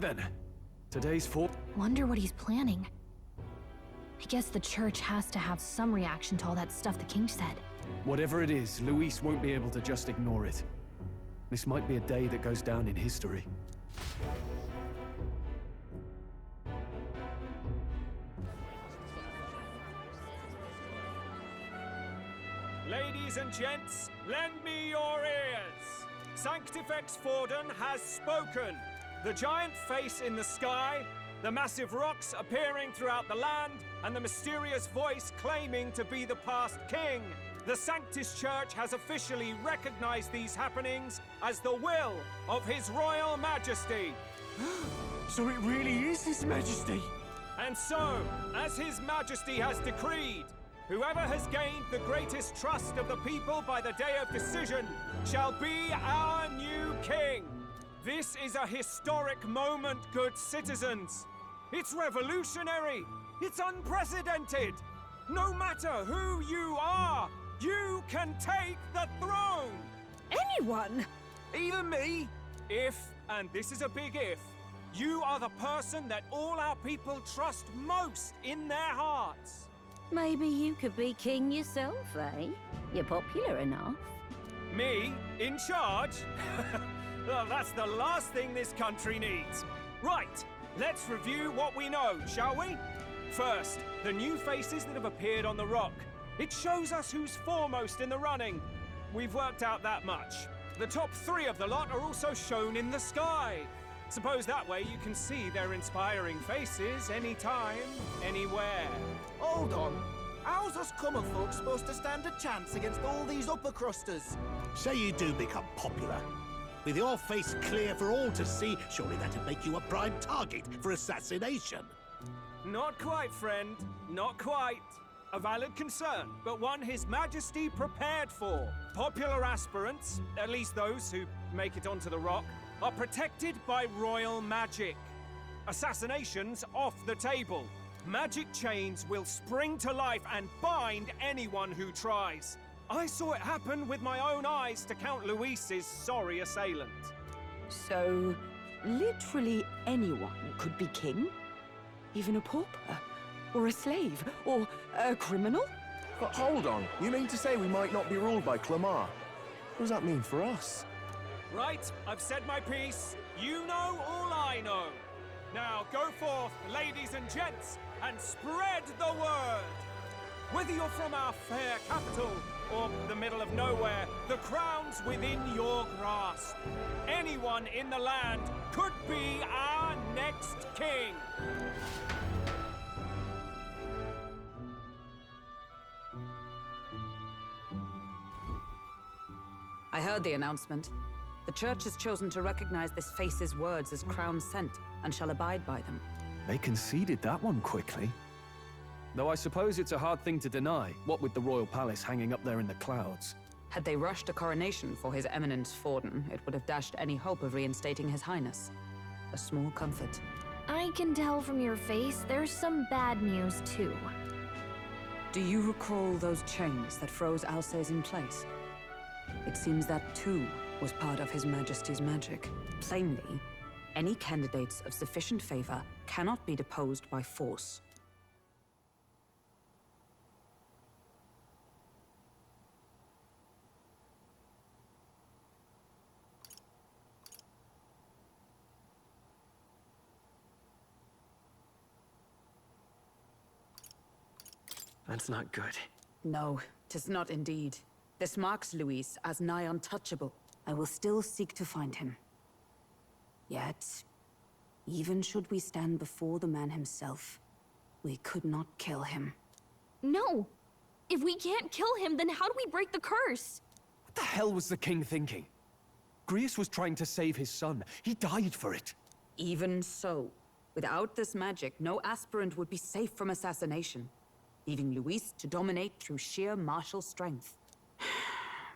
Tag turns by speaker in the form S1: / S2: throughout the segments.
S1: then. Today's
S2: Wonder what he's planning. I guess the church has to have some reaction to all that stuff the king said.
S1: Whatever it is, Luis won't be able to just ignore it. This might be a day that goes down in history.
S3: Ladies and gents, lend me your ears. Sanctifex Forden has spoken. The giant face in the sky, the massive rocks appearing throughout the land, and the mysterious voice claiming to be the past king. The Sanctus Church has officially recognized these happenings as the will of His Royal Majesty.
S1: So it really is His Majesty?
S3: And so, as His Majesty has decreed, whoever has gained the greatest trust of the people by the day of decision shall be our new king. This is a historic moment, good citizens. It's revolutionary. It's unprecedented. No matter who you are, you can take the throne.
S4: Anyone?
S3: Even me. If, and this is a big if, you are the person that all our people trust most in their hearts.
S4: Maybe you could be king yourself, eh? You're popular enough.
S3: Me? In charge? Well, that's the last thing this country needs. Right, let's review what we know, shall we? First, the new faces that have appeared on the rock. It shows us who's foremost in the running. We've worked out that much. The top 3 of the lot are also shown in the sky. Suppose that way you can see their inspiring faces anytime, anywhere.
S5: Hold on. How's us common folk supposed to stand a chance against all these upper crusters?
S6: Say you do become popular. With your face clear for all to see, surely that'd make you a prime target for assassination.
S3: Not quite, friend. Not quite. A valid concern, but one His Majesty prepared for. Popular aspirants, at least those who make it onto the rock, are protected by royal magic. Assassinations off the table. Magic chains will spring to life and bind anyone who tries. I saw it happen with my own eyes to Count Luis's sorry assailant.
S7: So, literally anyone could be king? Even a pauper? Or a slave? Or a criminal?
S8: But hold on, you mean to say we might not be ruled by Clamar? What does that mean for us?
S3: Right, I've said my piece. You know all I know. Now go forth, ladies and gents, and spread the word. Whether you're from our fair capital or the middle of nowhere, the crown's within your grasp. Anyone in the land could be our next king.
S7: I heard the announcement. The church has chosen to recognize this face's words as crown sent, and shall abide by them.
S1: They conceded that one quickly. Though I suppose it's a hard thing to deny, what with the royal palace hanging up there in the clouds.
S7: Had they rushed a coronation for His Eminence Forden, it would have dashed any hope of reinstating His Highness. A small comfort.
S2: I can tell from your face there's some bad news too.
S7: Do you recall those chains that froze Alsace in place? It seems that too was part of His Majesty's magic. Plainly, any candidates of sufficient favor cannot be deposed by force.
S1: That's not good.
S7: No, 'tis not indeed. This marks Luis as nigh untouchable. I will still seek to find him. Yet, even should we stand before the man himself, we could not kill him.
S2: No! If we can't kill him, then how do we break the curse?
S1: What the hell was the king thinking? Grius was trying to save his son. He died for it.
S7: Even so, without this magic, no aspirant would be safe from assassination, leaving Luis to dominate through sheer martial strength.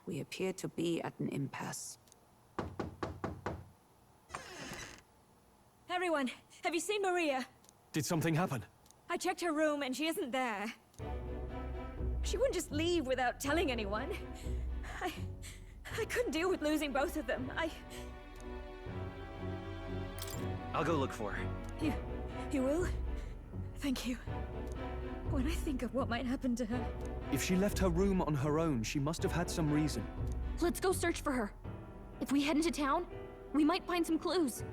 S7: We appear to be at an impasse.
S4: Everyone, have you seen Maria?
S1: Did something happen?
S4: I checked her room and she isn't there. She wouldn't just leave without telling anyone. I couldn't deal with losing both of them.
S9: I'll go look for her.
S4: You will? Thank you. When I think of what might happen to her...
S1: If she left her room on her own, she must have had some reason.
S2: Let's go search for her. If we head into town, we might find some clues.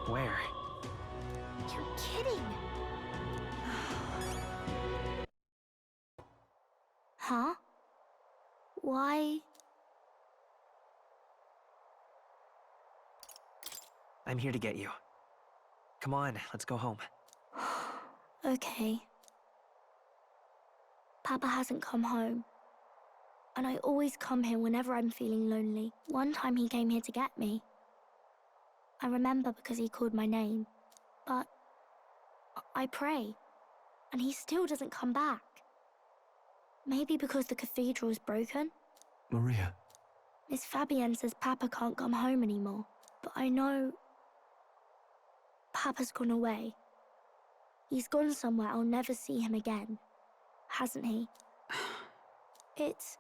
S9: Where?
S2: You're kidding! Huh? Why?
S9: I'm here to get you. Come on, let's go home.
S2: Okay. Papa hasn't come home. And I always come here whenever I'm feeling lonely. One time he came here to get me. I remember because he called my name. But I pray, and he still doesn't come back. Maybe because the cathedral's broken?
S1: Maria.
S2: Miss Fabienne says Papa can't come home anymore. But I know... Papa's gone away. He's gone somewhere I'll never see him again. Hasn't he? It's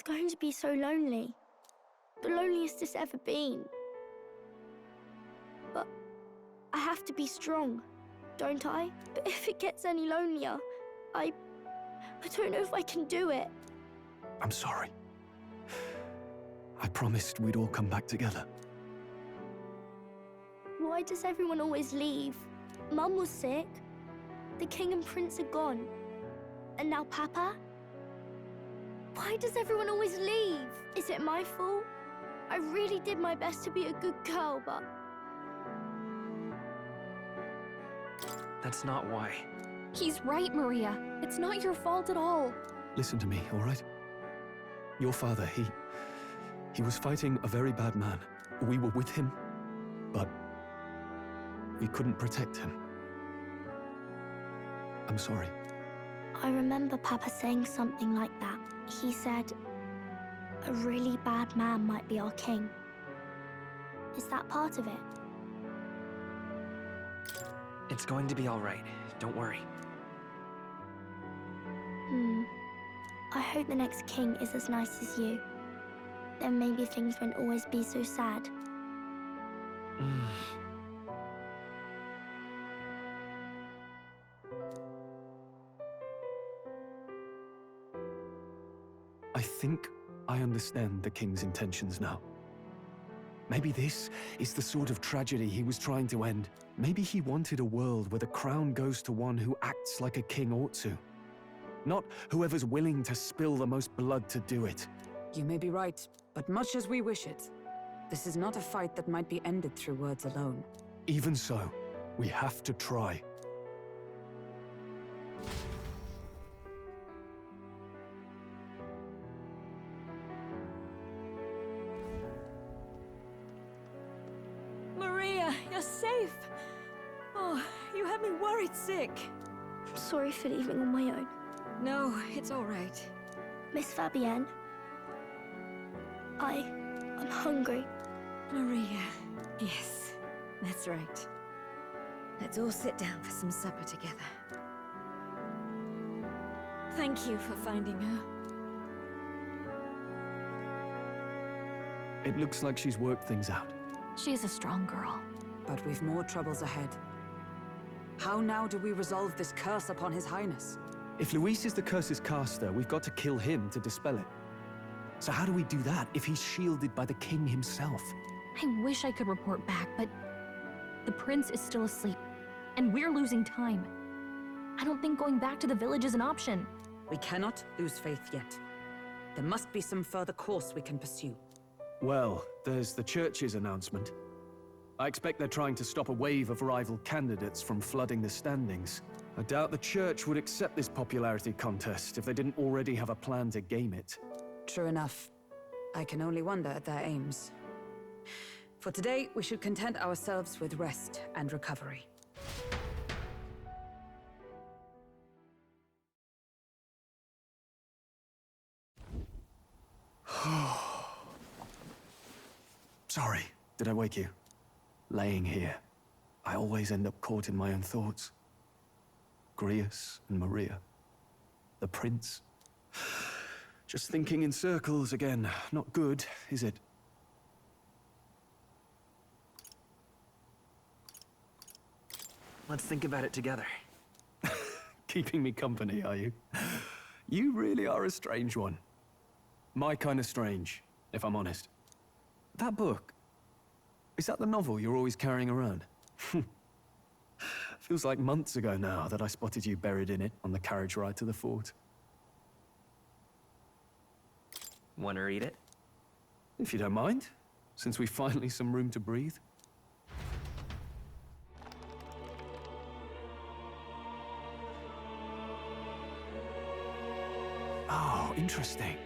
S2: going to be so lonely. The loneliest it's ever been. But I have to be strong, don't I? But if it gets any lonelier, I don't know if I can do it.
S1: I'm sorry. I promised we'd all come back together.
S2: Why does everyone always leave? Mum was sick. The king and prince are gone. And now Papa? Why does everyone always leave? Is it my fault? I really did my best to be a good girl, but...
S9: That's not why.
S2: He's right, Maria. It's not your fault at all.
S1: Listen to me, all right? Your father, he was fighting a very bad man. We were with him, but we couldn't protect him. I'm sorry.
S2: I remember Papa saying something like that. He said, a really bad man might be our king. Is that part of it?
S9: It's going to be all right. Don't worry.
S2: I hope the next king is as nice as you. Then maybe things won't always be so sad.
S1: I think I understand the king's intentions now. Maybe this is the sort of tragedy he was trying to end. Maybe he wanted a world where the crown goes to one who acts like a king ought to. Not whoever's willing to spill the most blood to do it.
S7: You may be right, but much as we wish it, this is not a fight that might be ended through words alone.
S1: Even so, we have to try.
S4: Maria, you're safe! Oh, you had me worried sick.
S2: Sorry for leaving on my own.
S4: No, it's all right.
S2: Miss Fabienne, I'm hungry.
S4: Maria, yes, that's right. Let's all sit down for some supper together. Thank you for finding her.
S1: It looks like she's worked things out.
S2: She's a strong girl.
S7: But we've more troubles ahead. How now do we resolve this curse upon His Highness?
S1: If Luis is the curse's caster, we've got to kill him to dispel it. So how do we do that if he's shielded by the king himself?
S2: I wish I could report back, but the prince is still asleep, and we're losing time. I don't think going back to the village is an option.
S7: We cannot lose faith yet. There must be some further course we can pursue.
S1: Well, there's the church's announcement. I expect they're trying to stop a wave of rival candidates from flooding the standings. I doubt the church would accept this popularity contest if they didn't already have a plan to game it.
S7: True enough. I can only wonder at their aims. For today, we should content ourselves with rest and recovery.
S1: Sorry, did I wake you? Laying here, I always end up caught in my own thoughts. Grius and Maria. The prince. Just thinking in circles again. Not good, is it?
S9: Let's think about it together.
S1: Keeping me company, are you? You really are a strange one. My kind of strange, if I'm honest. That book, is that the novel you're always carrying around? Feels like months ago now that I spotted you buried in it on the carriage ride to the fort.
S9: Wanna read it?
S1: If you don't mind, since we've finally some room to breathe. Oh, interesting.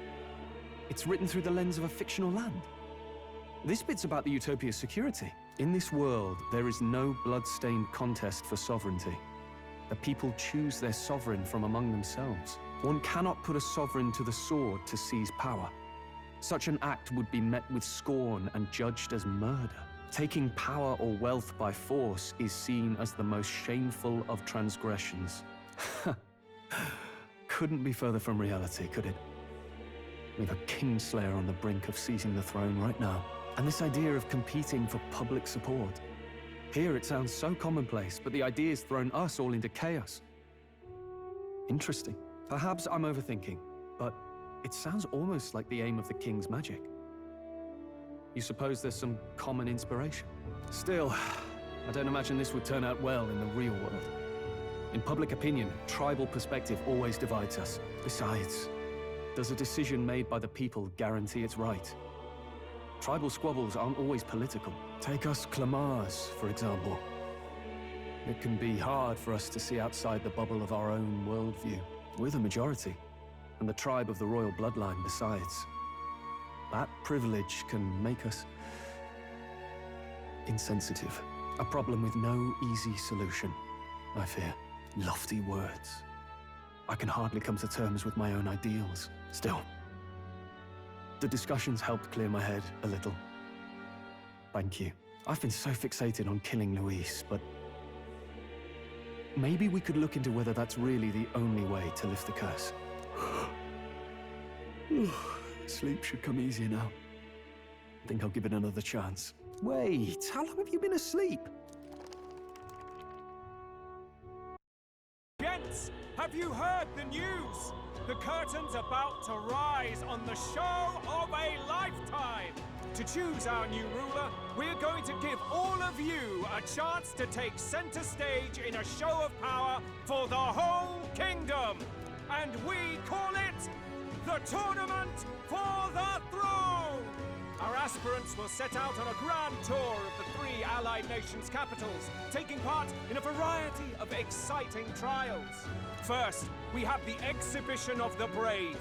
S1: It's written through the lens of a fictional land. This bit's about the Utopia's security. In this world, there is no blood-stained contest for sovereignty. The people choose their sovereign from among themselves. One cannot put a sovereign to the sword to seize power. Such an act would be met with scorn and judged as murder. Taking power or wealth by force is seen as the most shameful of transgressions. Couldn't be further from reality, could it? We've a Kingslayer on the brink of seizing the throne right now. And this idea of competing for public support. Here it sounds so commonplace, but the idea's thrown us all into chaos. Interesting. Perhaps I'm overthinking, but it sounds almost like the aim of the king's magic. You suppose there's some common inspiration? Still, I don't imagine this would turn out well in the real world. In public opinion, tribal perspective always divides us. Besides, does a decision made by the people guarantee it's right? Tribal squabbles aren't always political. Take us Clamars, for example. It can be hard for us to see outside the bubble of our own worldview. We're the majority, and the tribe of the royal bloodline besides. That privilege can make us insensitive. A problem with no easy solution, I fear. Lofty words. I can hardly come to terms with my own ideals. Still, the discussions helped clear my head a little. Thank you. I've been so fixated on killing Luis, but maybe we could look into whether that's really the only way to lift the curse. Sleep should come easier now. I think I'll give it another chance. Wait, how long have you been asleep?
S3: Gents, have you heard the news? The curtain's about to rise on the show of a lifetime. To choose our new ruler, we're going to give all of you a chance to take center stage in a show of power for the whole kingdom. And we call it the Tournament for the Throne! Our aspirants will set out on a grand tour of the 3 allied nations' capitals, taking part in a variety of exciting trials. First, we have the Exhibition of the Brave.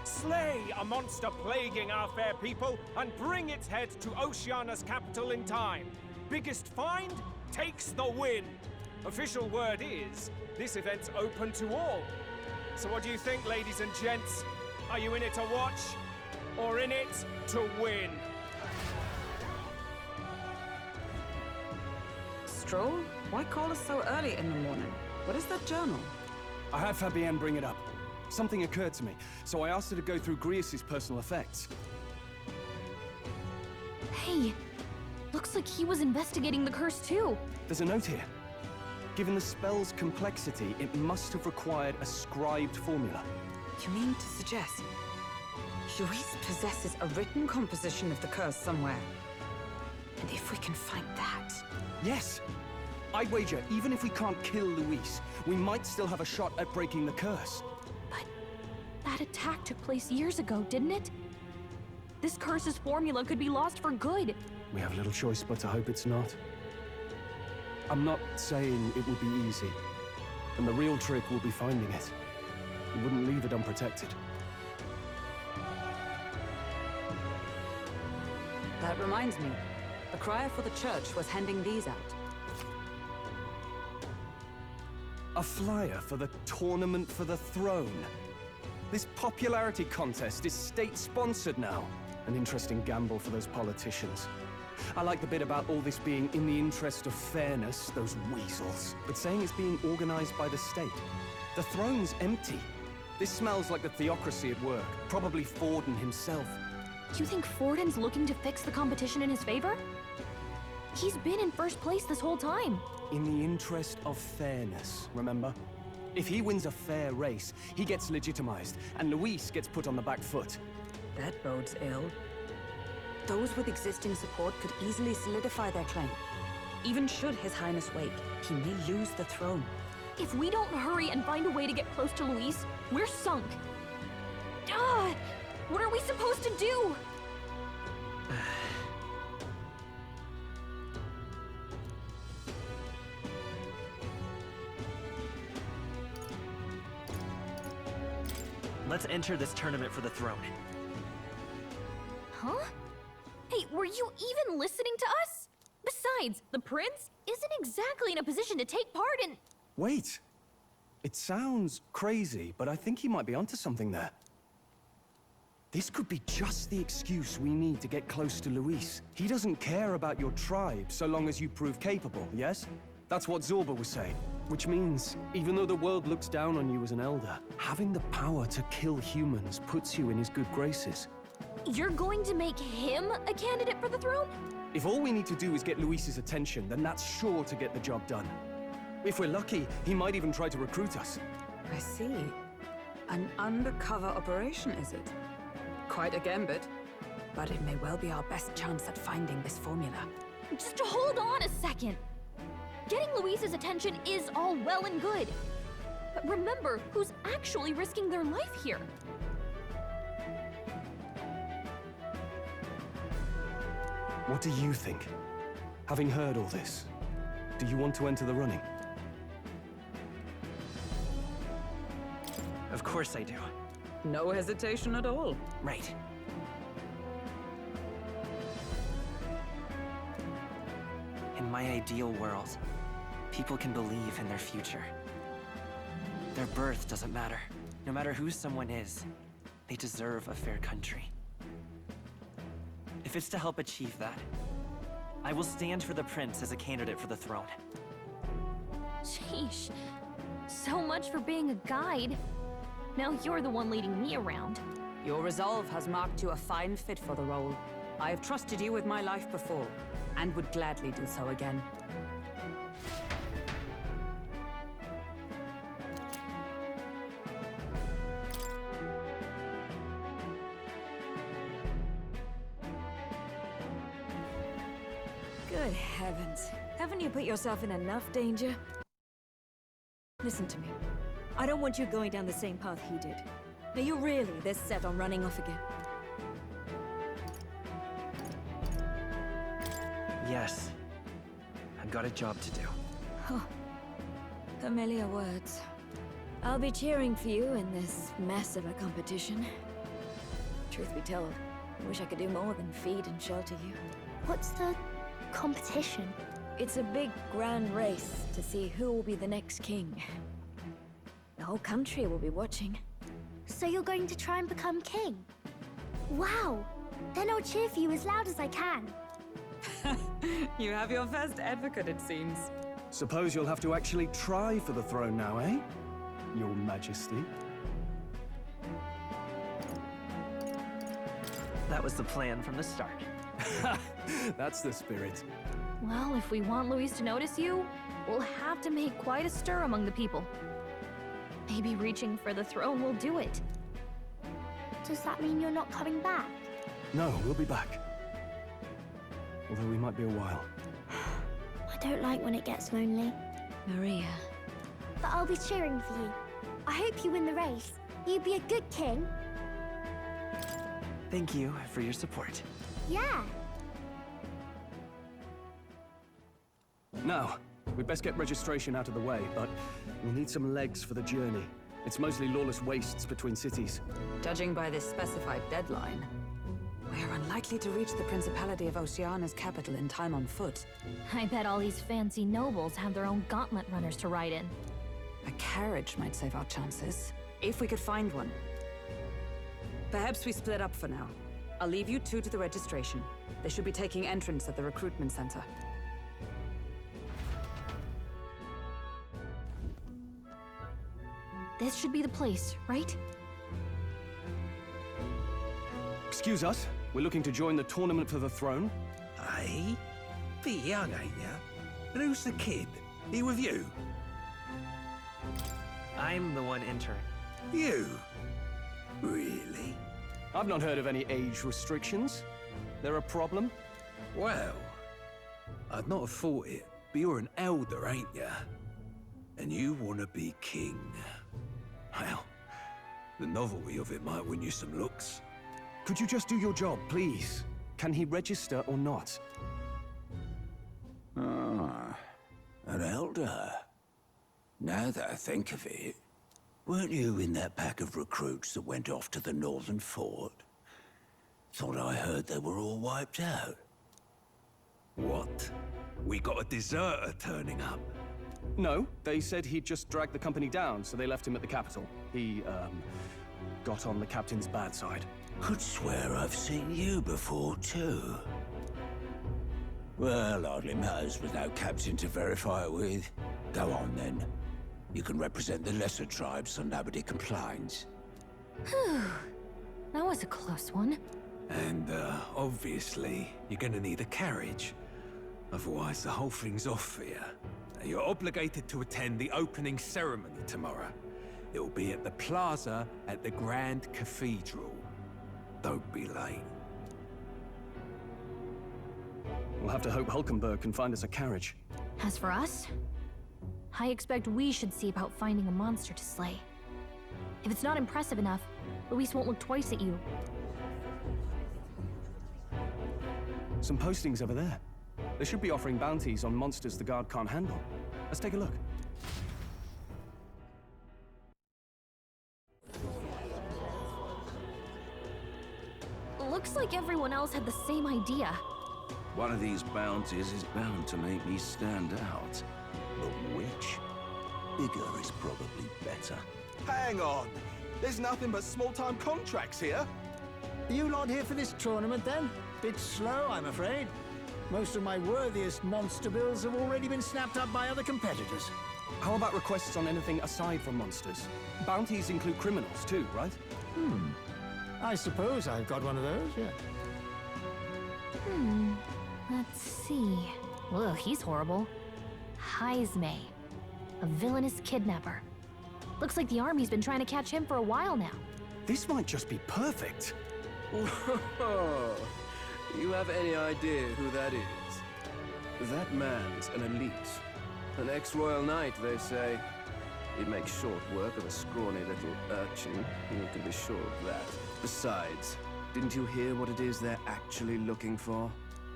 S3: Slay a monster plaguing our fair people and bring its head to Oceania's capital in time. Biggest find takes the win. Official word is, this event's open to all. So what do you think, ladies and gents? Are you in it to watch, or in it to win?
S7: Stroll? Why call us so early in the morning? What is that journal?
S1: I had Fabienne bring it up. Something occurred to me, so I asked her to go through Grius' personal effects.
S10: Hey, looks like he was investigating the curse too.
S1: There's a note here. Given the spell's complexity, it must have required a scribed formula.
S7: You mean to suggest Luis possesses a written composition of the curse somewhere? And if we can find that...
S1: Yes! I'd wager, even if we can't kill Luis, we might still have a shot at breaking the curse.
S10: But that attack took place years ago, didn't it? This curse's formula could be lost for good.
S1: We have little choice but to hope it's not. I'm not saying it will be easy, and the real trick will be finding it. We wouldn't leave it unprotected.
S7: That reminds me. The crier for the church was handing these out.
S1: A flyer for the Tournament for the Throne. This popularity contest is state-sponsored now. An interesting gamble for those politicians. I like the bit about all this being in the interest of fairness, those weasels. But saying it's being organized by the state. The throne's empty. This smells like the theocracy at work. Probably Forden himself.
S10: You think Forden's looking to fix the competition in his favor? He's been in first place this whole time.
S1: In the interest of fairness, remember? If he wins a fair race, he gets legitimized, and Luis gets put on the back foot.
S7: That bodes ill. Those with existing support could easily solidify their claim. Even should His Highness wake, he may lose the throne.
S10: If we don't hurry and find a way to get close to Luis, we're sunk. What are we supposed to do?
S9: Let's enter this tournament for the throne.
S10: Huh? Hey, were you even listening to us? Besides, the prince isn't exactly in a position to take part in...
S1: Wait. It sounds crazy, but I think he might be onto something there. This could be just the excuse we need to get close to Luis. He doesn't care about your tribe so long as you prove capable, yes? That's what Zorba was saying. Which means, even though the world looks down on you as an elder, having the power to kill humans puts you in his good graces.
S10: You're going to make him a candidate for the throne?
S1: If all we need to do is get Luis's attention, then that's sure to get the job done. If we're lucky, he might even try to recruit us.
S7: I see. An undercover operation, is it? Quite a gambit. But it may well be our best chance at finding this formula.
S10: Just hold on a second. Getting Luis's attention is all well and good. But remember who's actually risking their life here.
S1: What do you think? Having heard all this, do you want to enter the running?
S9: Of course I do.
S7: No hesitation at all.
S9: Right. In my ideal world, people can believe in their future. Their birth doesn't matter. No matter who someone is, they deserve a fair country. If it's to help achieve that, I will stand for the prince as a candidate for the throne.
S10: Sheesh. So much for being a guide. Now you're the one leading me around.
S7: Your resolve has marked you a fine fit for the role. I have trusted you with my life before, and would gladly do so again.
S4: Good heavens. Haven't you put yourself in enough danger? Listen to me. I don't want you going down the same path he did. Are you really this set on running off again?
S9: Yes. I've got a job to do.
S4: Oh, familiar words. I'll be cheering for you in this mess of a competition. Truth be told, I wish I could do more than feed and shelter you.
S2: What's the competition?
S4: It's a big, grand race to see who will be the next king. The whole country will be watching.
S2: So you're going to try and become king? Wow! Then I'll cheer for you as loud as I can.
S7: You have your first advocate, it seems.
S1: Suppose you'll have to actually try for the throne now, eh? Your Majesty.
S9: That was the plan from the start.
S1: That's the spirit.
S10: Well, if we want Luis to notice you, we'll have to make quite a stir among the people. Maybe reaching for the throne will do it.
S2: Does that mean you're not coming back?
S1: No, we'll be back. Although we might be a while.
S2: I don't like when it gets lonely.
S4: Maria.
S2: But I'll be cheering for you. I hope you win the race. You'd be a good king.
S9: Thank you for your support.
S2: Yeah.
S1: Now, we'd best get registration out of the way, but we'll need some legs for the journey. It's mostly lawless wastes between cities.
S7: Judging by this specified deadline, we're unlikely to reach the Principality of Oceana's capital in time on foot.
S10: I bet all these fancy nobles have their own gauntlet runners to ride in.
S7: A carriage might save our chances, if we could find one. Perhaps we split up for now. I'll leave you two to the registration. They should be taking entrance at the recruitment center.
S10: This should be the place, right?
S1: Excuse us, we're looking to join the tournament for the throne.
S11: Aye? Bit young, ain't ya? And who's the kid? He with you?
S9: I'm the one entering.
S11: You? Really?
S1: I've not heard of any age restrictions. There a problem?
S11: Well, I'd not have thought it, but you're an elder, ain't ya? And you want to be king. Well, the novelty of it might win you some looks.
S1: Could you just do your job, please? Can he register or not?
S11: Ah, an elder. Now that I think of it, weren't you in that pack of recruits that went off to the northern fort? Thought I heard they were all wiped out. What? We got a deserter turning up?
S1: No, they said he'd just dragged the company down, so they left him at the capital. He, got on the captain's bad side.
S11: Could swear I've seen you before, too. Well, hardly matters with no captain to verify it with. Go on, then. You can represent the lesser tribes so nobody complains.
S10: Whew. That was a close one.
S11: And, obviously, you're gonna need a carriage. Otherwise, the whole thing's off for you. You're obligated to attend the opening ceremony tomorrow. It'll be at the plaza at the Grand Cathedral. Don't be late.
S1: We'll have to hope Hulkenberg can find us a carriage.
S10: As for us, I expect we should see about finding a monster to slay. If it's not impressive enough, Luis won't look twice at you.
S1: Some postings over there. They should be offering bounties on monsters the guard can't handle. Let's take a look.
S10: Looks like everyone else had the same idea.
S12: One of these bounties is bound to make me stand out. But which? Bigger is probably better.
S8: Hang on! There's nothing but small-time contracts here.
S5: Are you lot here for this tournament, then? Bit slow, I'm afraid. Most of my worthiest monster bills have already been snapped up by other competitors.
S1: How about requests on anything aside from monsters? Bounties include criminals too, right?
S5: I suppose I've got one of those, yeah.
S10: Let's see. Ugh, he's horrible. Heisme. A villainous kidnapper. Looks like the army's been trying to catch him for a while now.
S1: This might just be perfect.
S8: Whoa. You have any idea who that is? That man's an elite. An ex-royal knight, they say. He'd make short work of a scrawny little urchin. You can be sure of that. Besides, didn't you hear what it is they're actually looking for?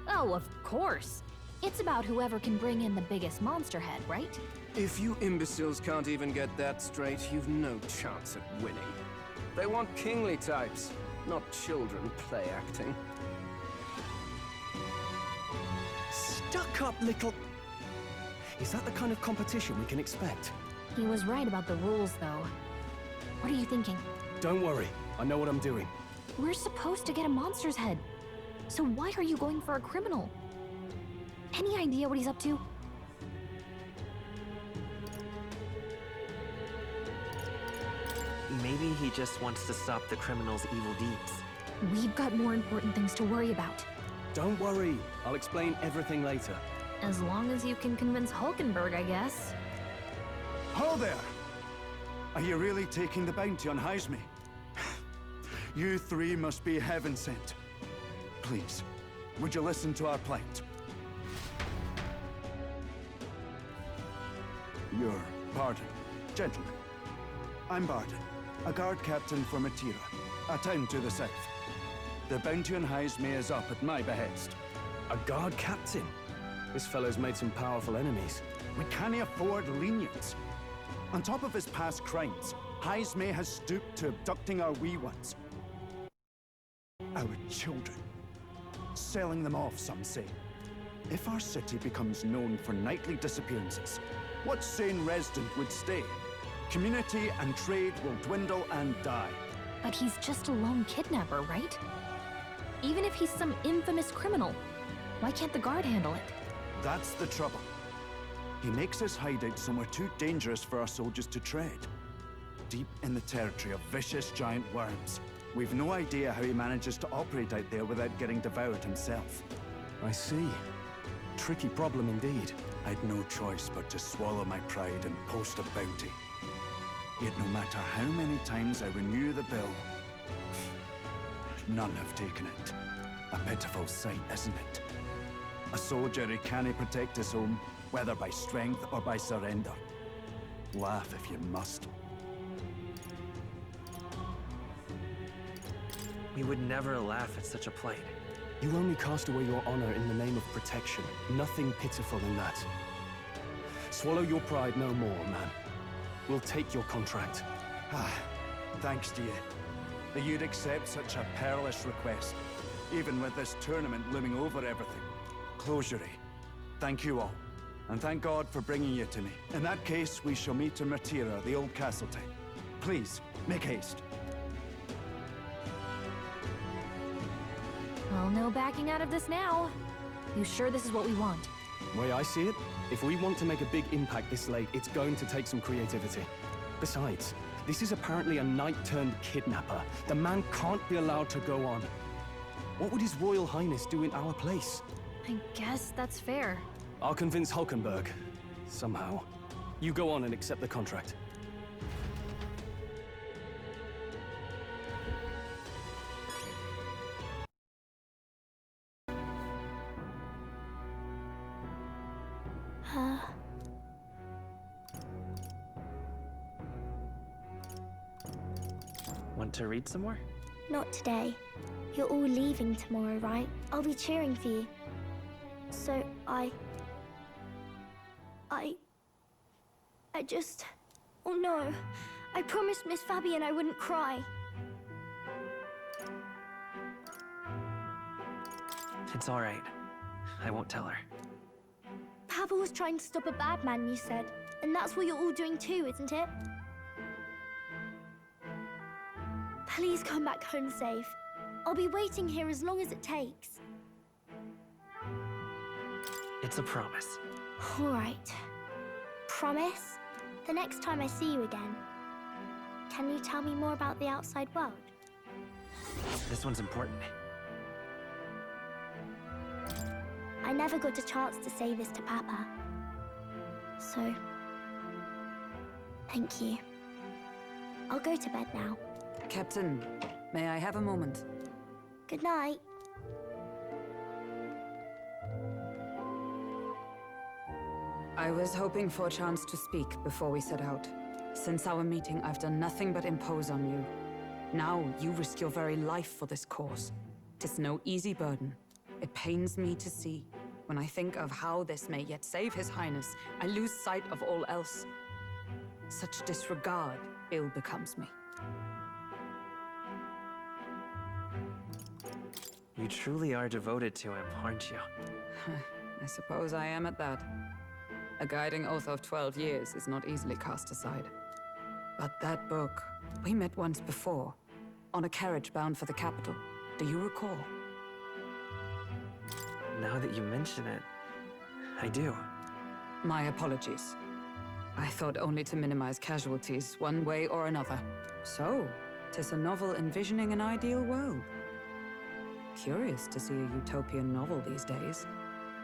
S10: Oh, of course. It's about whoever can bring in the biggest monster head, right?
S8: If you imbeciles can't even get that straight, you've no chance at winning. They want kingly types, not children play acting.
S1: Stuck-up little... Is that the kind of competition we can expect?
S10: He was right about the rules, though. What are you thinking?
S1: Don't worry, I know what I'm doing.
S10: We're supposed to get a monster's head. So why are you going for a criminal? Any idea what he's up to?
S9: Maybe he just wants to stop the criminal's evil deeds.
S10: We've got more important things to worry about.
S1: Don't worry, I'll explain everything later.
S10: As long as you can convince Hulkenberg, I guess.
S13: Ho there! Are you really taking the bounty on Heisme? You three must be heaven sent. Please, would you listen to our plight? Your pardon, gentlemen. I'm Barden, a guard captain for Matira, a town to the south. The bounty on Heisme is up at my behest.
S1: A guard captain? This fellow's made some powerful enemies.
S13: We can't afford lenience. On top of his past crimes, Heisme has stooped to abducting our wee ones. Our children. Selling them off, some say. If our city becomes known for nightly disappearances, what sane resident would stay? Community and trade will dwindle and die.
S10: But he's just a lone kidnapper, right? Even if he's some infamous criminal, why can't the guard handle it?
S13: That's the trouble. He makes his hideout somewhere too dangerous for our soldiers to tread. deep in the territory of vicious giant worms. We've no idea how he manages to operate out there without getting devoured himself.
S1: I see. Tricky problem indeed.
S13: I'd no choice but to swallow my pride and post a bounty. Yet no matter how many times I renew the bill, none have taken it. A pitiful sight, isn't it? A soldier who can't protect his home, whether by strength or by surrender. Laugh if you must.
S9: We would never laugh at such a plight.
S1: You only cast away your honor in the name of protection. Nothing pitiful in that. Swallow your pride no more, man. We'll take your contract.
S13: Thanks to you. That you'd accept such a perilous request, even with this tournament looming over everything. Closure. Thank you all. And thank God for bringing you to me. In that case, we shall meet in Martira, the old castle type. Please, make haste.
S10: Well, no backing out of this now. You sure this is what we want?
S1: The way I see it, if we want to make a big impact this late, it's going to take some creativity. Besides, this is apparently a knight-turned-kidnapper. The man can't be allowed to go on. What would His Royal Highness do in our place?
S10: I guess that's fair.
S1: I'll convince Hulkenberg. Somehow. You go on and accept the contract.
S9: Want to read some more?
S2: Not today. You're all leaving tomorrow, right? I'll be cheering for you. So I just... Oh no. I promised Miss Fabian I wouldn't cry.
S9: It's all right. I won't tell her.
S2: Papa was trying to stop a bad man, you said. And that's what you're all doing too, isn't it? Please come back home safe. I'll be waiting here as long as it takes.
S9: It's a promise.
S2: All right. Promise? The next time I see you again, can you tell me more about the outside world?
S9: This one's important.
S2: I never got a chance to say this to Papa. So, thank you. I'll go to bed now.
S7: Captain, may I have a moment?
S2: Good night.
S7: I was hoping for a chance to speak before we set out. Since our meeting, I've done nothing but impose on you. Now, you risk your very life for this cause. 'Tis no easy burden. It pains me to see. When I think of how this may yet save His Highness, I lose sight of all else. Such disregard ill becomes me.
S9: You truly are devoted to him, aren't you?
S7: I suppose I am at that. A guiding oath of 12 years is not easily cast aside. But that book, we met once before, on a carriage bound for the capital. Do you recall?
S9: Now that you mention it, I do.
S7: My apologies. I thought only to minimize casualties, one way or another. So, 'tis a novel envisioning an ideal world. Curious to see a utopian novel these days.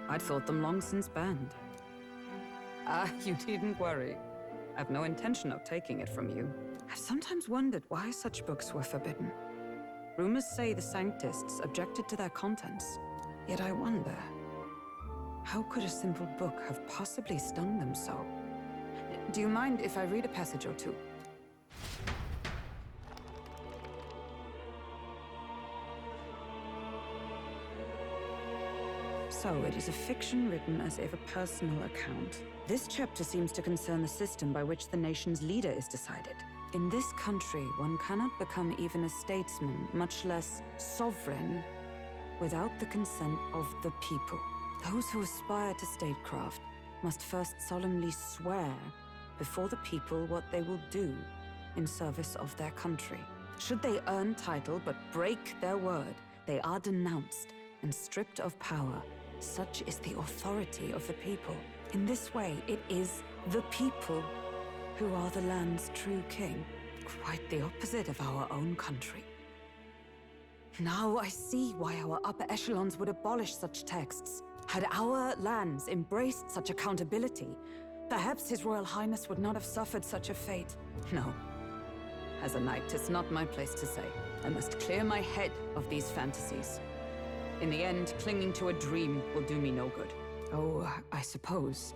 S7: I'd thought them long since banned. You needn't worry. I've no intention of taking it from you. I've sometimes wondered why such books were forbidden. Rumors say the Sanctists objected to their contents. Yet I wonder, how could a simple book have possibly stung them so? Do you mind if I read a passage or two? So, it is a fiction written as if a personal account. This chapter seems to concern the system by which the nation's leader is decided. In this country, one cannot become even a statesman, much less sovereign, without the consent of the people. Those who aspire to statecraft must first solemnly swear before the people what they will do in service of their country. Should they earn title but break their word, they are denounced and stripped of power. Such is the authority of the people. In this way, it is the people who are the land's true king. quite the opposite of our own country. Now I see why our upper echelons would abolish such texts. Had our lands embraced such accountability, perhaps His Royal Highness would not have suffered such a fate. No. As a knight, it's not my place to say. I must clear my head of these fantasies. In the end, clinging to a dream will do me no good. Oh, I suppose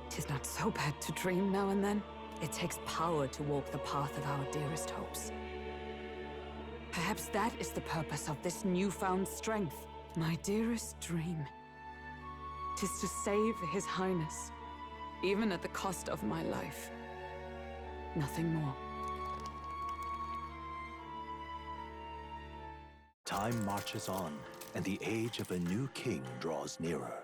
S7: 'tis not so bad to dream now and then. It takes power to walk the path of our dearest hopes. Perhaps that is the purpose of this newfound strength. My dearest dream. 'Tis to save His Highness, even at the cost of my life. Nothing more.
S6: Time marches on, and the age of a new king draws nearer.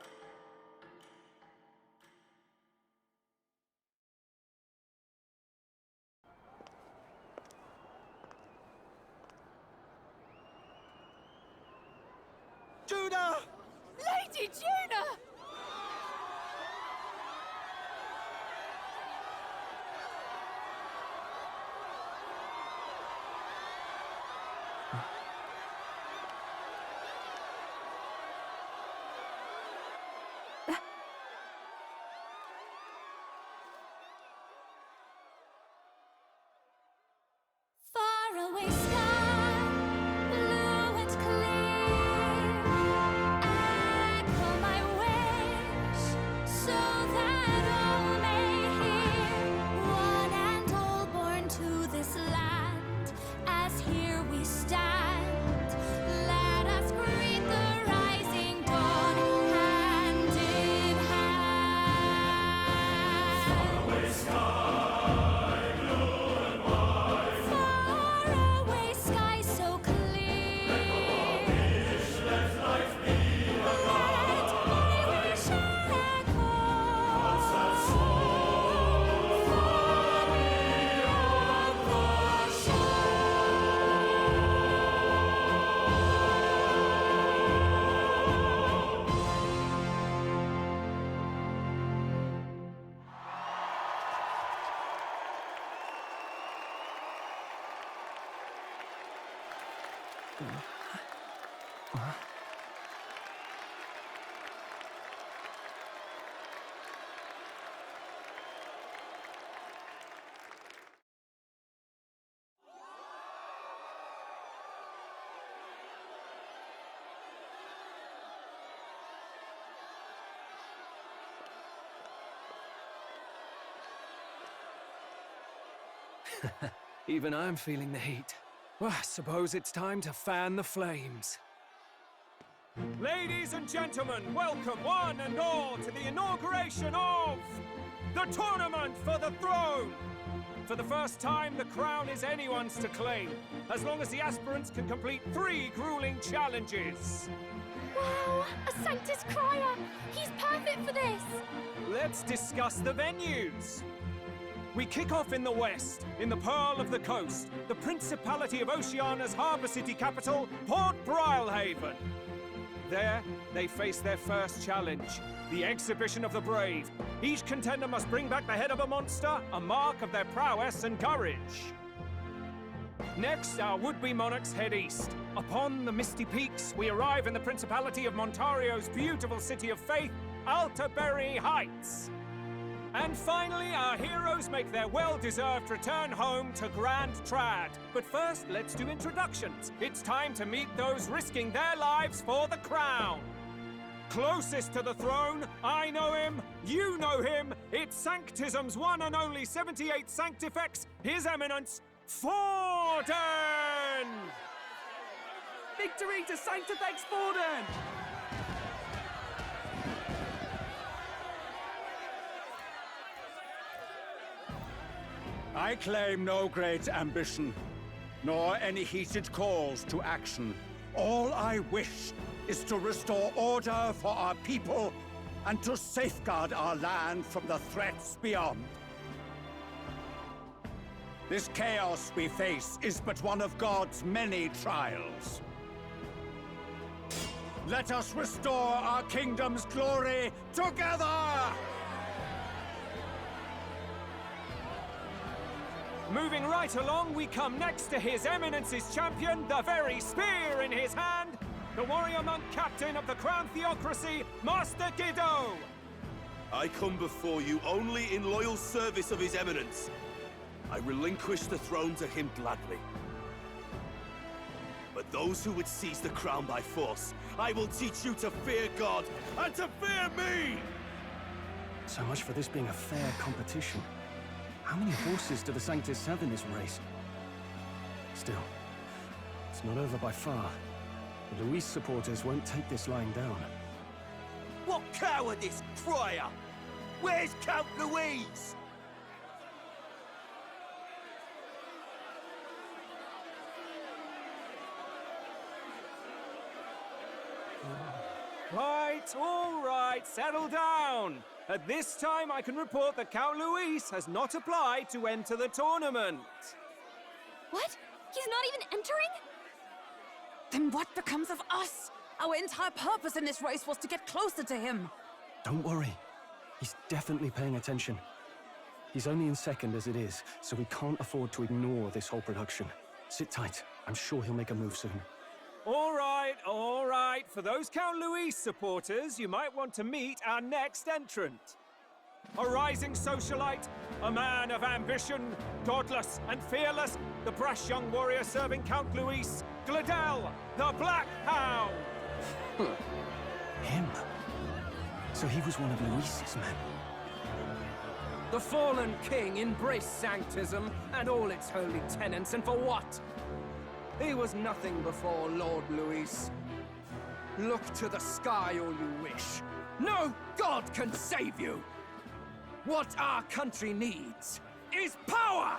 S3: Juna!
S4: Lady Juna!
S2: Far away sky, blue and clear. Echo my wish, so that all may hear. One and all born to this land, as here we stand. Let us greet the rising dawn, hand in hand. Far away sky.
S3: Even I'm feeling the heat. Well, I suppose it's time to fan the flames. Ladies and gentlemen, welcome one and all to the inauguration of the Tournament for the Throne! For the first time, the crown is anyone's to claim, as long as the aspirants can complete 3 grueling challenges.
S2: Wow, a Sanctus Crier! He's perfect for this!
S3: Let's discuss the venues. We kick off in the west, in the Pearl of the Coast, the Principality of Oceania's harbour city capital, Port Brilehaven. There, they face their first challenge, the Exhibition of the Brave. Each contender must bring back the head of a monster, a mark of their prowess and courage. Next, our would-be monarchs head east. Upon the misty peaks, we arrive in the Principality of Montario's beautiful city of faith, Altaberry Heights. And finally, our heroes make their well-deserved return home to Grand Trad. But first, let's do introductions. It's time to meet those risking their lives for the crown. Closest to the throne, I know him, you know him. It's Sanctism's one and only 78 Sanctifex, His Eminence, Forden!
S14: Victory to Sanctifex Forden!
S13: I claim no great ambition, nor any heated calls to action. All I wish is to restore order for our people and to safeguard our land from the threats beyond. This chaos we face is but one of God's many trials. Let us restore our kingdom's glory together!
S3: Moving right along, we come next to His Eminence's champion, the very spear in his hand, the warrior monk captain of the Crown Theocracy, Master Giddo!
S15: I come before you only in loyal service of His Eminence. I relinquish the throne to him gladly. But those who would seize the crown by force, I will teach you to fear God and to fear me!
S1: So much for this being a fair competition. How many horses do the Sanctus have in this race? Still, it's not over by far. The Luis supporters won't take this lying down.
S15: What cowardice, Crier! Where's Count Louise?
S3: Right, all right, settle down. At this time, I can report that Count Luis has not applied to enter the tournament.
S4: What? He's not even entering?
S7: Then what becomes of us? Our entire purpose in this race was to get closer to him.
S1: Don't worry. He's definitely paying attention. He's only in second as it is, so we can't afford to ignore this whole production. Sit tight. I'm sure he'll make a move soon.
S3: All right, all right. For those Count Luis supporters, you might want to meet our next entrant. A rising socialite, a man of ambition, godless and fearless, the brash young warrior serving Count Luis, Gladel, the Black Hound!
S1: Him? So he was one of Luis's men?
S14: The fallen king embraced Sanctism and all its holy tenets, and for what? He was nothing before Lord Luis. Look to the sky all you wish. No god can save you! What our country needs is power!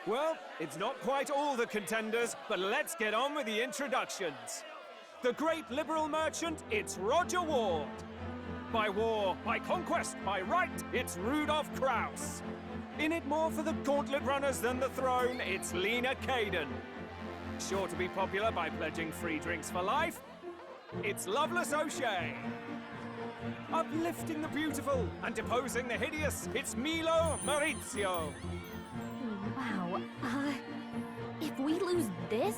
S3: Well, it's not quite all the contenders, but let's get on with the introductions. The great liberal merchant, it's Roger Ward. By war, by conquest, by right, it's Rudolph Kraus. In it more for the gauntlet runners than the throne, it's Lena Caden. Sure to be popular by pledging free drinks for life, it's Loveless O'Shea. Uplifting the beautiful and deposing the hideous, it's Milo Maurizio.
S10: Wow. If we lose this,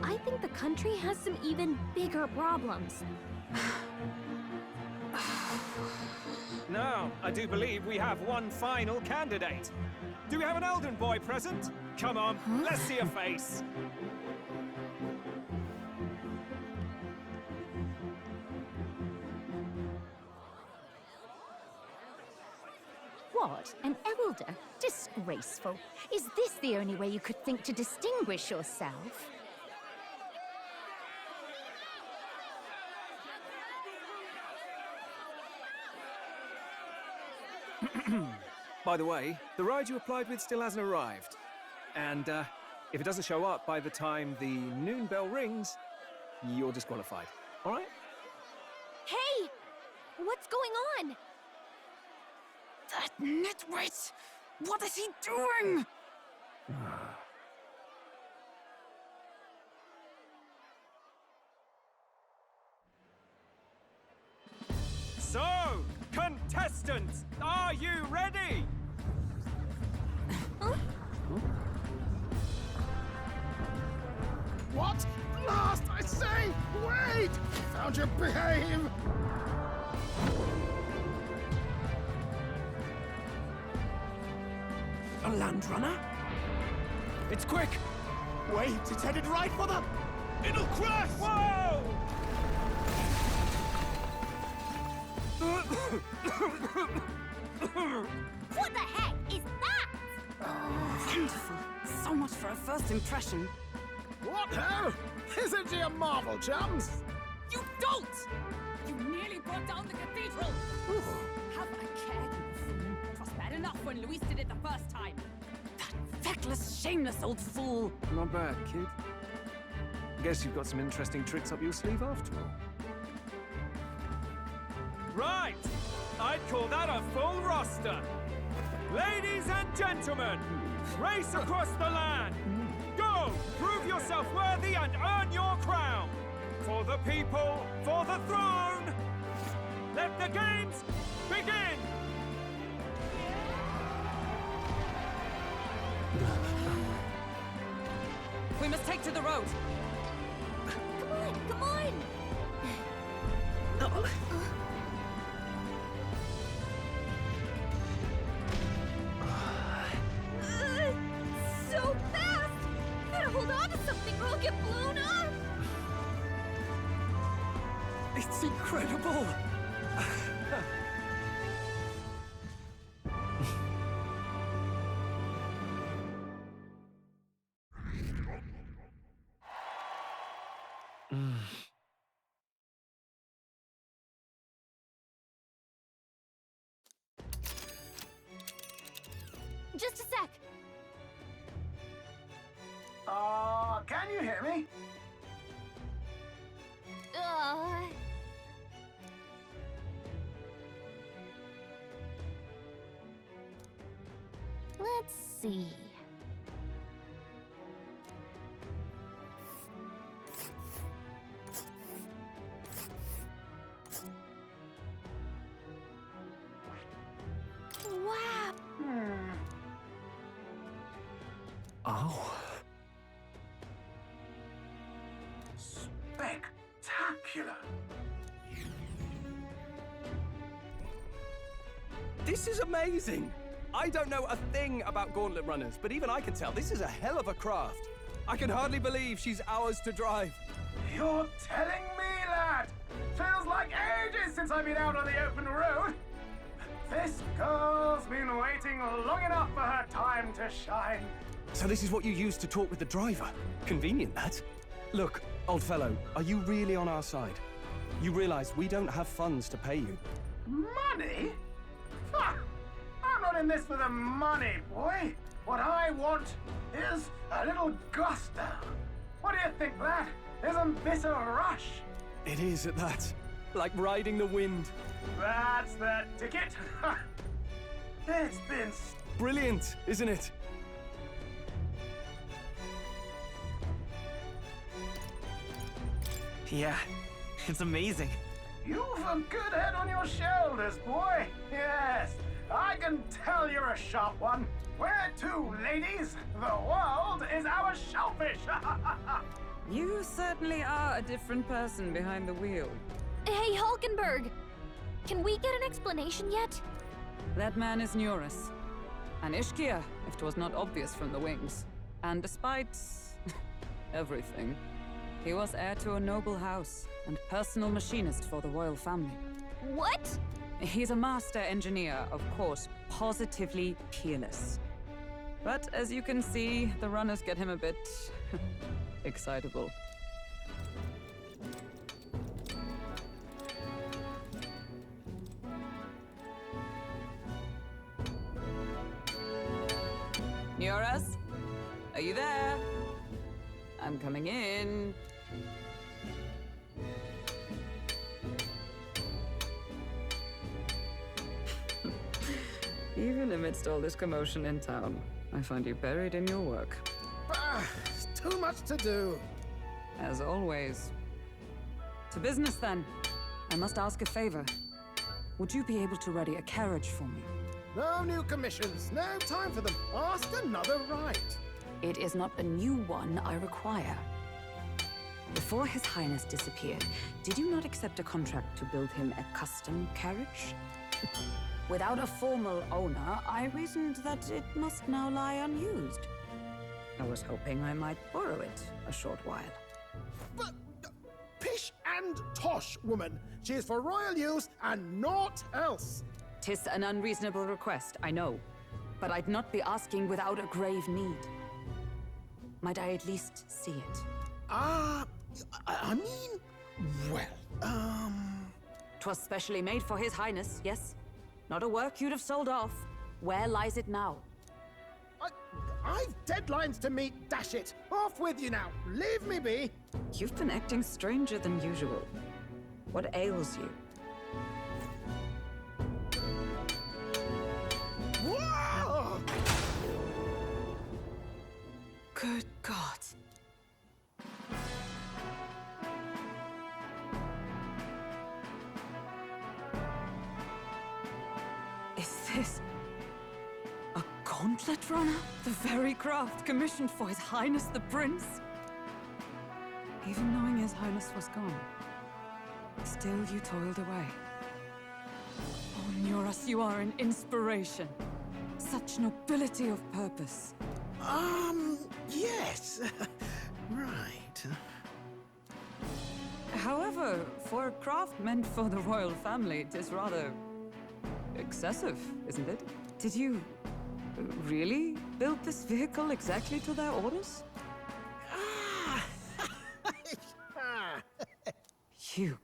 S10: I think the country has some even bigger problems.
S3: Now, I do believe we have one final candidate. Do we have an Elden boy present? Come on, let's see a face.
S16: What? An elder? Disgraceful. Is this the only way you could think to distinguish yourself?
S3: By the way, the ride you applied with still hasn't arrived. And if it doesn't show up by the time the noon bell rings, you're disqualified. All right?
S2: Hey! What's going on?
S7: That nitwit! What is he doing?
S3: So, contestants, are you ready?
S5: What? Last, I say! Wait! Found you behave!
S14: A land runner?
S3: It's quick!
S6: Wait, it's headed right for them! It'll crash!
S3: Whoa!
S2: What the heck is that?
S7: Wonderful. So much for a first impression.
S5: What hell? Isn't he a marvel, chums?
S7: You don't! You nearly brought down the cathedral!
S17: Have a care, you buffoon. 'Twas bad enough when Luis did it the first time.
S7: That feckless, shameless old fool!
S3: Not bad, kid. Guess you've got some interesting tricks up your sleeve after all. Right! I'd call that a full roster. Ladies and gentlemen, race across the land. Go! Prove yourself worthy and earn your crown. For the people, for the throne. Let the games begin!
S7: We must take to the road.
S4: Come on, come on!
S17: So fast! Gotta hold on to something or I'll get blown up!
S3: It's incredible!
S17: Just a sec.
S5: Can you hear me?
S10: Let's see.
S2: Wow!
S1: Oh.
S5: Spectacular!
S3: This is amazing! I don't know a thing about gauntlet runners, but even I can tell this is a hell of a craft. I can hardly believe she's ours to drive.
S5: You're telling me, lad? Feels like ages since I've been out on the open road. This girl's been waiting long enough for her time to shine.
S3: So this is what you use to talk with the driver? Convenient, that. Look, old fellow, are you really on our side? You realize we don't have funds to pay you.
S5: Money? Ha! I'm not in this for the money, boy. What I want is a little gusto. What do you think, lad? Isn't this a rush?
S3: It is at that. Like riding the wind.
S5: That's the ticket. It's been
S3: brilliant, isn't it?
S9: Yeah, it's amazing.
S5: You've a good head on your shoulders, boy. Yes, I can tell you're a sharp one. Where to, ladies? The world is our shellfish.
S7: You certainly are a different person behind the wheel.
S10: Hey, Hulkenberg! Can we get an explanation yet?
S7: That man is Neurus. An Ishkia, if 'twas not obvious from the wings. And despite everything, he was heir to a noble house and personal machinist for the royal family.
S10: What?
S7: He's a master engineer, of course, positively peerless. But as you can see, the runners get him a bit excitable. Neurus? Are you there? I'm coming in. Even amidst all this commotion in town, I find you buried in your work.
S5: Too much to do.
S7: As always. To business, then. I must ask a favor. Would you be able to ready a carriage for me?
S5: No new commissions. No time for them. Ask another right.
S7: It is not a new one I require. Before His Highness disappeared, did you not accept a contract to build him a custom carriage? Without a formal owner, I reasoned that it must now lie unused. I was hoping I might borrow it a short while.
S5: But pish and tosh, woman. She is for royal use and naught else.
S7: 'Tis an unreasonable request, I know. But I'd not be asking without a grave need. Might I at least see it?
S5: I mean, well,
S7: 'Twas specially made for His Highness, yes? Not a work you'd have sold off. Where lies it now?
S5: I've deadlines to meet, dash it. Off with you now. Leave me be.
S7: You've been acting stranger than usual. What ails you?
S5: Whoa!
S7: Good God. Is this a gauntlet runner? The very craft commissioned for His Highness the Prince? Even knowing His Highness was gone, still you toiled away. Oh, Nuras, you are an inspiration. Such nobility of purpose.
S6: Yes. Right.
S7: However, for a craft meant for the royal family, it is rather excessive, isn't it? Did you really build this vehicle exactly to their orders? You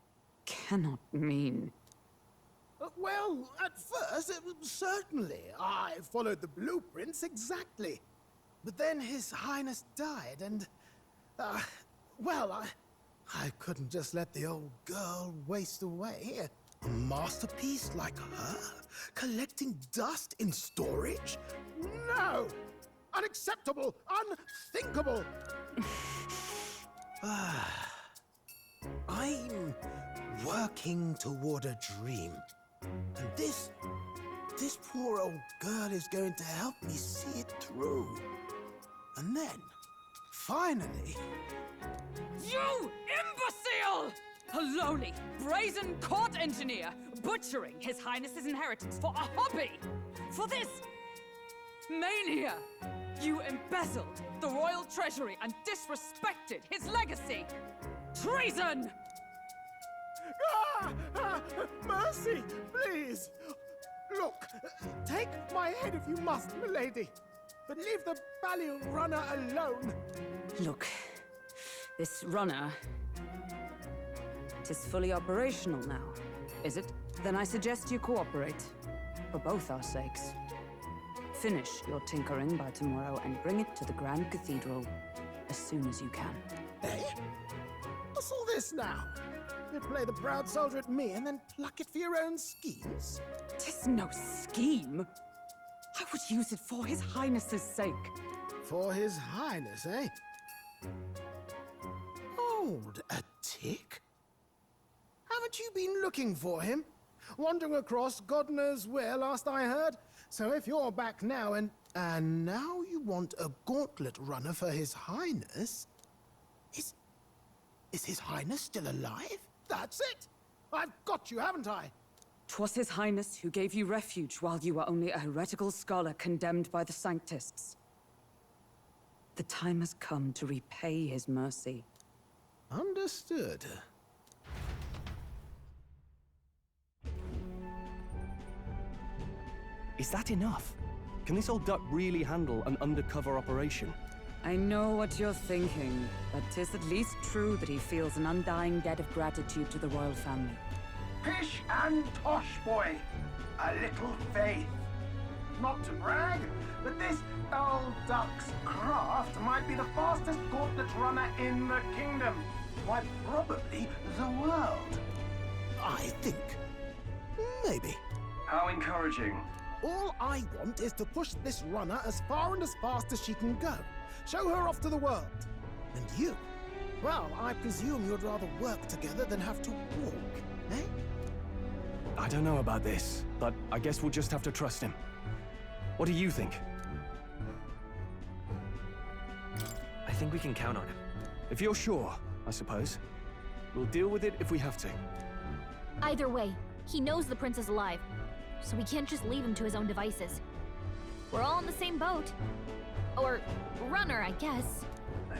S7: cannot mean...
S5: Well, at first, certainly. I followed the blueprints exactly. But then His Highness died, and... I couldn't just let the old girl waste away. A masterpiece like her? Collecting dust in storage? No! Unacceptable! Unthinkable! I'm working toward a dream. And this poor old girl is going to help me see it through. And then, finally...
S7: You imbecile! A lowly, brazen court engineer butchering His Highness's inheritance for a hobby! For this mania! You embezzled the royal treasury and disrespected his legacy! Treason!
S5: Mercy, please! Look, take my head if you must, milady. But leave the Balian runner alone.
S7: Look, this runner... it is fully operational now, is it? Then I suggest you cooperate. For both our sakes. Finish your tinkering by tomorrow and bring it to the Grand Cathedral as soon as you can.
S5: Eh? What's all this now? You play the proud soldier at me and then pluck it for your own schemes?
S7: 'Tis no scheme. I would use it for His Highness's sake.
S5: For His Highness, eh? Hold a tick. Haven't you been looking for him? Wandering across God knows where last I heard? So if you're back now and now you want a gauntlet runner for His Highness? Is His Highness still alive? That's it! I've got you, haven't I?
S7: 'Twas His Highness who gave you refuge while you were only a heretical scholar condemned by the Sanctists. The time has come to repay His mercy.
S5: Understood.
S1: Is that enough? Can this old duck really handle an undercover operation?
S7: I know what you're thinking, but 'tis at least true that he feels an undying debt of gratitude to the royal family.
S5: Pish and tosh, boy. A little faith. Not to brag, but this old duck's craft might be the fastest gauntlet runner in the kingdom. Why, probably the world. I think. Maybe.
S3: How encouraging.
S5: All I want is to push this runner as far and as fast as she can go. Show her off to the world. And you? Well, I presume you'd rather work together than have to walk, eh?
S1: I don't know about this, but I guess we'll just have to trust him. What do you think?
S9: I think we can count on him.
S1: If you're sure, I suppose. We'll deal with it if we have to.
S10: Either way, he knows the prince is alive, so we can't just leave him to his own devices. We're all in the same boat. Or runner, I guess.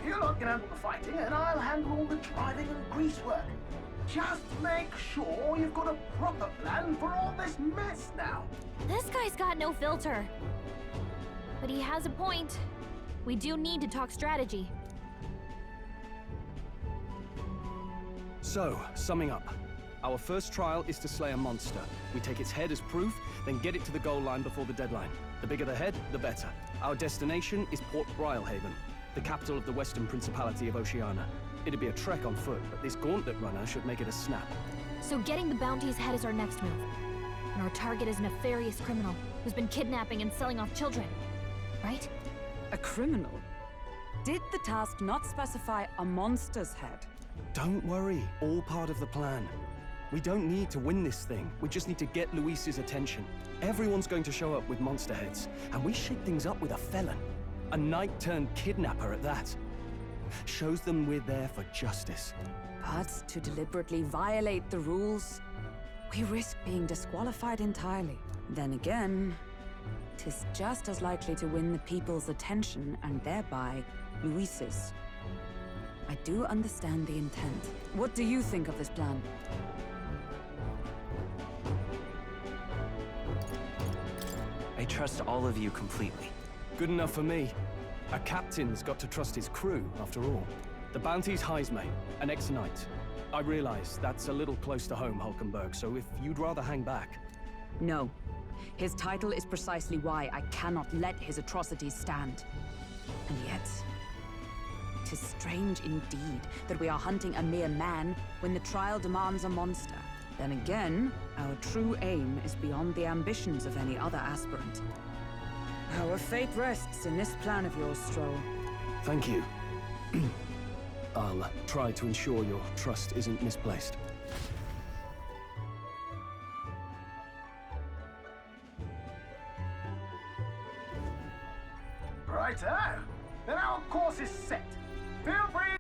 S5: You lot can handle the fighting, and I'll handle all the driving and grease work. Just make sure you've got a proper plan for all this mess now.
S10: This guy's got no filter. But he has a point. We do need to talk strategy.
S1: So, summing up. Our first trial is to slay a monster. We take its head as proof, then get it to the goal line before the deadline. The bigger the head, the better. Our destination is Port Brylehaven, the capital of the Western Principality of Oceania. It'd be a trek on foot, but this gauntlet runner should make it a snap.
S10: So getting the bounty's head is our next move. And our target is a nefarious criminal who's been kidnapping and selling off children. Right?
S7: A criminal? Did the task not specify a monster's head?
S1: Don't worry, all part of the plan. We don't need to win this thing. We just need to get Luis's attention. Everyone's going to show up with monster heads, and we shake things up with a felon. A knight-turned-kidnapper at that. shows them we're there for justice.
S7: But to deliberately violate the rules, we risk being disqualified entirely. Then again, 'tis just as likely to win the people's attention and thereby Luis's. I do understand the intent. What do you think of this plan?
S9: I trust all of you completely.
S1: Good enough for me. A captain's got to trust his crew, after all. The bounty's Heismay, an ex-knight. I realize that's a little close to home, Hulkenberg, so if you'd rather hang back...
S7: No. His title is precisely why I cannot let his atrocities stand. And yet, 'tis strange indeed that we are hunting a mere man when the trial demands a monster. Then again, our true aim is beyond the ambitions of any other aspirant. Our fate rests in this plan of yours, Stroll.
S1: Thank you. I'll try to ensure your trust isn't misplaced.
S5: Righto. Then our course is set. Feel free